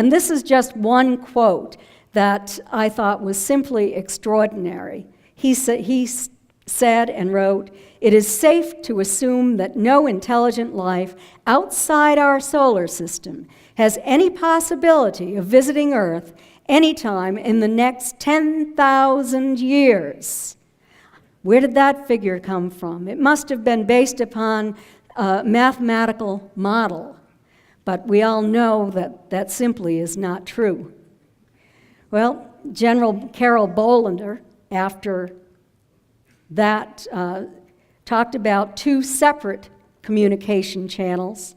And this is just one quote that I thought was simply extraordinary. He said and wrote, "It is safe to assume that no intelligent life outside our solar system has any possibility of visiting Earth anytime in the next 10,000 years." Where did that figure come from? It must have been based upon a mathematical model, but we all know that that simply is not true. Well, General Carol Bolender, after that, talked about two separate communication channels.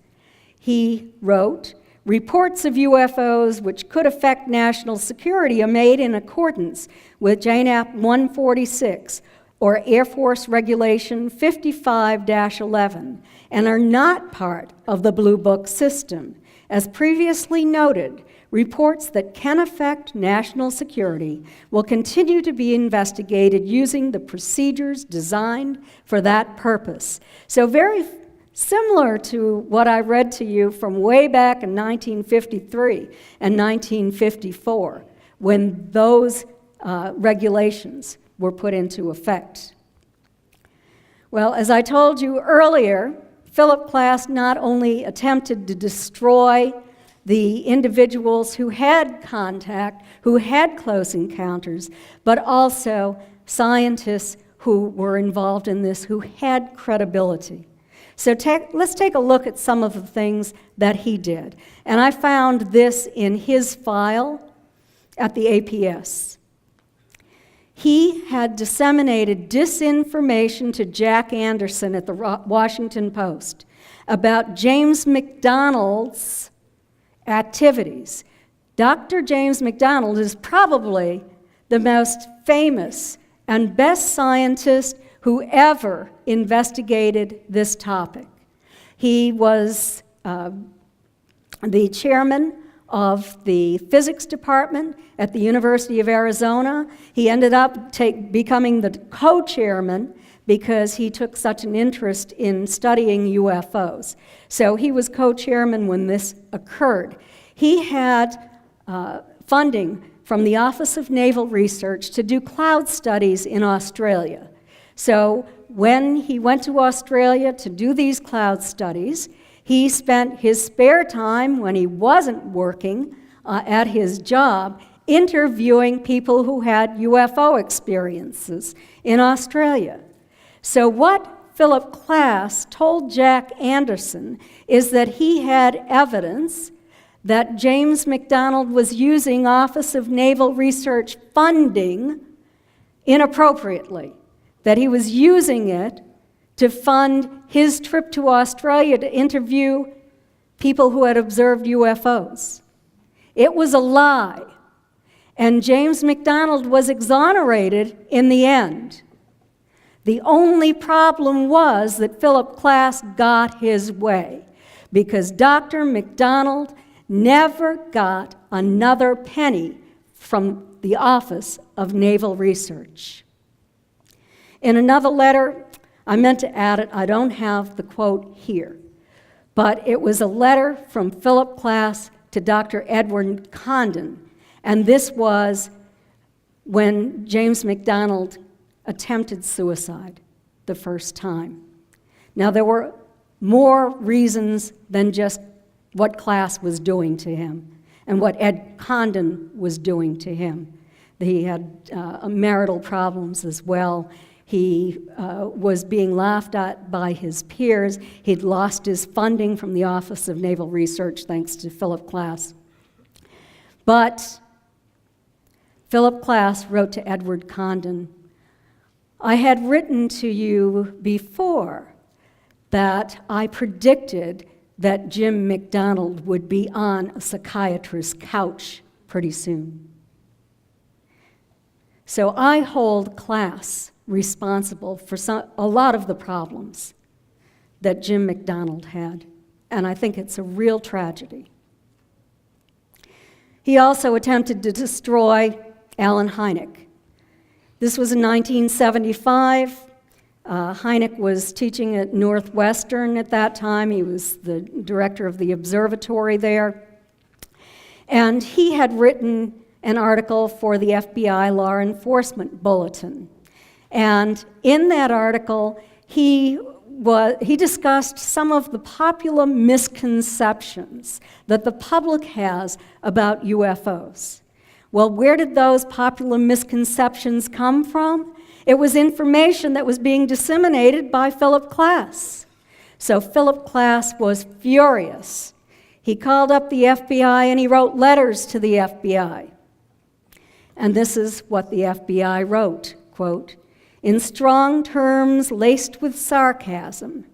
He wrote, "Reports of UFOs which could affect national security are made in accordance with JNAP 146, or Air Force Regulation 55-11, and are not part of the Blue Book system. As previously noted, reports that can affect national security will continue to be investigated using the procedures designed for that purpose." So very similar to what I read to you from way back in 1953 and 1954, when those regulations were put into effect. Well, as I told you earlier, Philip Klass not only attempted to destroy the individuals who had contact, who had close encounters, but also scientists who were involved in this, who had credibility. So let's take a look at some of the things that he did. And I found this in his file at the APS. He had disseminated disinformation to Jack Anderson at the Washington Post about James McDonald's activities. Dr. James McDonald is probably the most famous and best scientist who ever investigated this topic. He was the chairman of the physics department at the University of Arizona. He ended up becoming the co-chairman because he took such an interest in studying UFOs. So he was co-chairman when this occurred. He had funding from the Office of Naval Research to do cloud studies in Australia. So when he went to Australia to do these cloud studies, he spent his spare time when he wasn't working at his job interviewing people who had UFO experiences in Australia. So what Philip Klass told Jack Anderson is that he had evidence that James McDonald was using Office of Naval Research funding inappropriately, that he was using it to fund his trip to Australia to interview people who had observed UFOs. It was a lie, and James McDonald was exonerated in the end. The only problem was that Philip Klass got his way, because Dr. McDonald never got another penny from the Office of Naval Research. In another letter, I meant to add it, I don't have the quote here, but it was a letter from Philip Klass to Dr. Edward Condon, and this was when James McDonald attempted suicide the first time. Now, there were more reasons than just what Klass was doing to him and what Ed Condon was doing to him. He had marital problems as well. He was being laughed at by his peers. He'd lost his funding from the Office of Naval Research thanks to Philip Klass. But Philip Klass wrote to Edward Condon, "I had written to you before that I predicted that Jim McDonald would be on a psychiatrist's couch pretty soon. So I hold Klass responsible for a lot of the problems that Jim McDonald had, and I think it's a real tragedy." He also attempted to destroy Alan Hynek. This was in 1975. Hynek was teaching at Northwestern at that time. He was the director of the observatory there. And he had written an article for the FBI Law Enforcement Bulletin. And in that article, he discussed some of the popular misconceptions that the public has about UFOs. Well, where did those popular misconceptions come from? It was information that was being disseminated by Philip Klass. So Philip Klass was furious. He called up the FBI and he wrote letters to the FBI. And this is what the FBI wrote, quote, "In strong terms laced with sarcasm,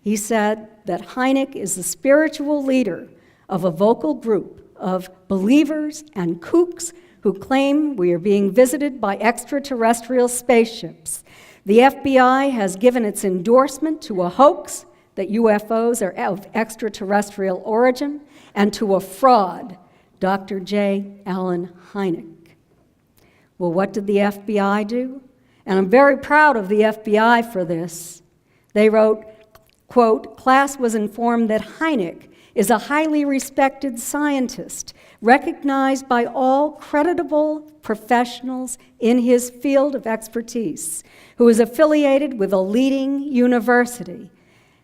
he said that Hynek is the spiritual leader of a vocal group of believers and kooks who claim we are being visited by extraterrestrial spaceships. The FBI has given its endorsement to a hoax that UFOs are of extraterrestrial origin and to a fraud, Dr. J. Allen Hynek." Well, what did the FBI do? And I'm very proud of the FBI for this. They wrote, quote, "Klass was informed that Hynek is a highly respected scientist, recognized by all creditable professionals in his field of expertise, who is affiliated with a leading university."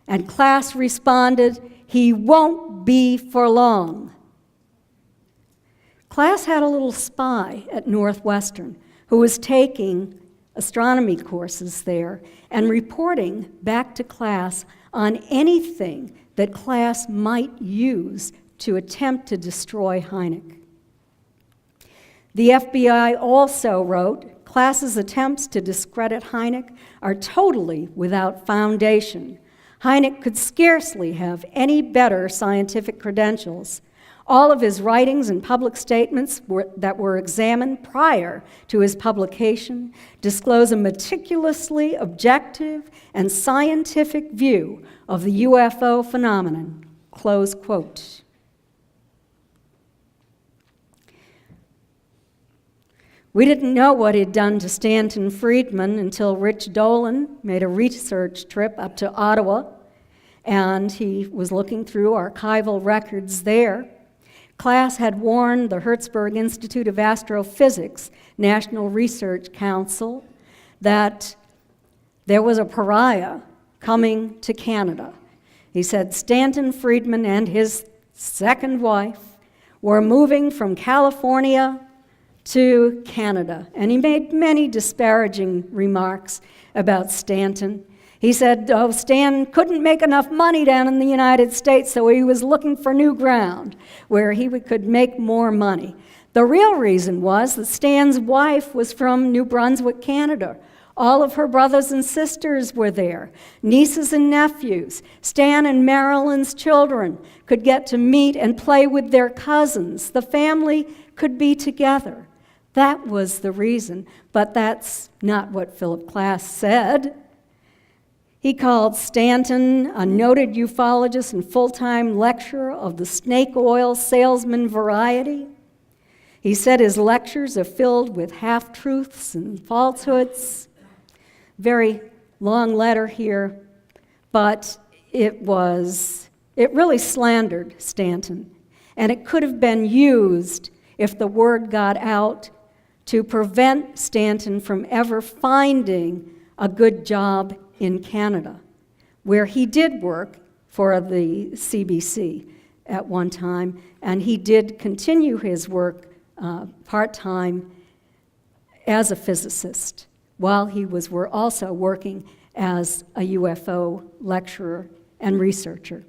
And Klass responded, "He won't be for long." Klass had a little spy at Northwestern who was taking astronomy courses there and reporting back to Klass on anything that Klass might use to attempt to destroy Hynek. The FBI also wrote, "Klass's attempts to discredit Hynek are totally without foundation. Hynek could scarcely have any better scientific credentials. All of his writings and public statements that were examined prior to his publication disclose a meticulously objective and scientific view of the UFO phenomenon," close quote. We didn't know what he'd done to Stanton Friedman until Rich Dolan made a research trip up to Ottawa, and he was looking through archival records there. Klass had warned the Hertzberg Institute of Astrophysics National Research Council that there was a pariah coming to Canada. He said Stanton Friedman and his second wife were moving from California to Canada, and he made many disparaging remarks about Stanton. He said, Stan couldn't make enough money down in the United States, so he was looking for new ground where he could make more money. The real reason was that Stan's wife was from New Brunswick, Canada. All of her brothers and sisters were there, nieces and nephews. Stan and Marilyn's children could get to meet and play with their cousins. The family could be together. That was the reason, but that's not what Philip Klass said. He called Stanton a noted ufologist and full-time lecturer of the snake oil salesman variety. He said his lectures are filled with half-truths and falsehoods. Very long letter here, but it really slandered Stanton, and it could have been used if the word got out to prevent Stanton from ever finding a good job in Canada, where he did work for the CBC at one time, and he did continue his work part-time as a physicist while he was also working as a UFO lecturer and researcher.